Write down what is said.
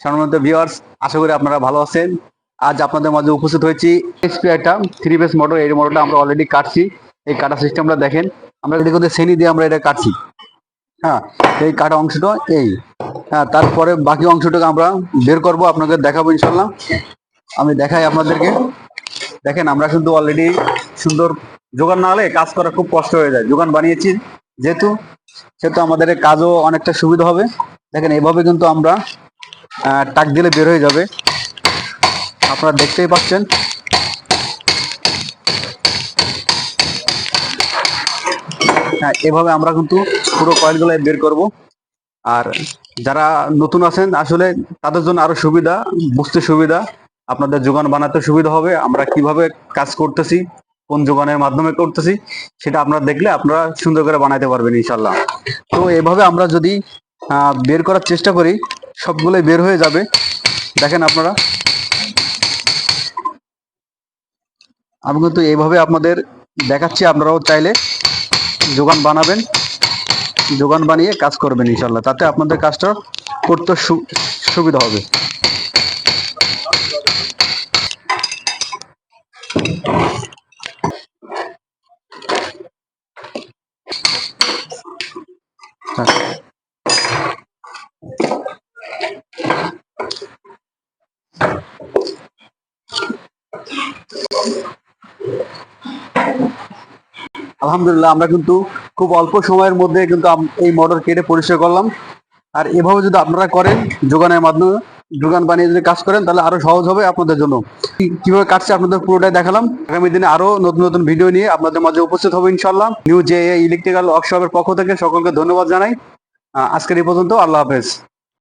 সম্মানিত ভিউয়ার্স, আশা করি আপনারা ভালো আছেন। আজ আপনাদের মাঝে উপস্থিত হয়েছি এসপি একটা 3 বেস মোটর। এই মোটরটা আমরা অলরেডি কাটছি। এই কাটা সিস্টেমটা দেখেন, আমরা এদিকে করে শ্রেণী দিয়ে আমরা এটা কাটছি। হ্যাঁ, এই কাটা অংশটা এই। হ্যাঁ, তারপরে বাকি অংশটাকে আমরা বের করব, আপনাদের দেখাবো ইনশাল্লাহ। আমি দেখাই আপনাদেরকে। দেখেন, আমরা কিন্তু অলরেডি সুন্দর যোগান না হলে কাজ করা খুব কষ্ট হয়ে যায়। যোগান বানিয়েছি যেহেতু, সেহেতু আমাদের কাজও অনেকটা সুবিধা হবে। দেখেন, এভাবে কিন্তু আমরা টাক দিলে বের হয়ে যাবে, আপনারা দেখতেই পাচ্ছেন। হ্যাঁ, এভাবে আমরা কিন্তু পুরো কয়েলগুলো বের করব। আর যারা নতুন আছেন আসলে তাদের জন্য আরো সুবিধা, বুঝতে সুবিধা, আপনাদের যোগান বানাতে সুবিধা হবে। আমরা কিভাবে কাজ করতেছি, কোন যোগানের মাধ্যমে করতেছি, সেটা আপনারা দেখলে আপনারা সুন্দর করে বানাইতে পারবেন ইনশাল্লাহ। তো এভাবে আমরা যদি বের করার চেষ্টা করি, সবগুলোই বের হয়ে যাবে। দেখেন আপনারা, আমি কিন্তু এইভাবে আপনাদের দেখাচ্ছি। আপনারাও চাইলে যোগান বানাবেন, যোগান বানিয়ে কাজ করবেন ইনশাল্লাহ, তাতে আপনাদের কাজটা করতে সুবিধা হবে। আলহামদুলিল্লাহ, আমরা কিন্তু খুব অল্প সময়ের মধ্যে কিন্তু এই মোটর কেটে পরিষ্কার করলাম। আর এভাবে যদি আপনারা করেন, যোগানের মাধ্যমে যোগান বানিয়ে যদি কাজ করেন, তাহলে আরো সহজ হবে আপনাদের জন্য। কিভাবে কাটছে আপনাদের পুরোটাই দেখালাম। আগামী দিনে আরো নতুন নতুন ভিডিও নিয়ে আপনাদের মাঝে উপস্থিত হবে ইনশাল্লাহ। নিউ জে ইলেকট্রিক্যাল ওয়ার্কশপের পক্ষ থেকে সকলকে ধন্যবাদ জানাই। আজকের এই পর্যন্ত। আল্লাহ হাফেজ।